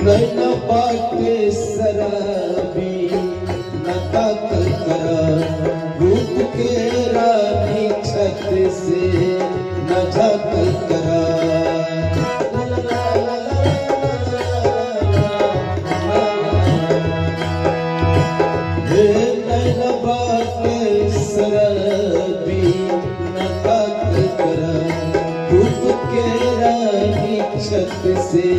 नैना बाटे शराबी न ताकल करा, रूप के रानी छत से न झाकल करा। नैना बाटे शराबी न ताकल करा, रूप के रानी छत से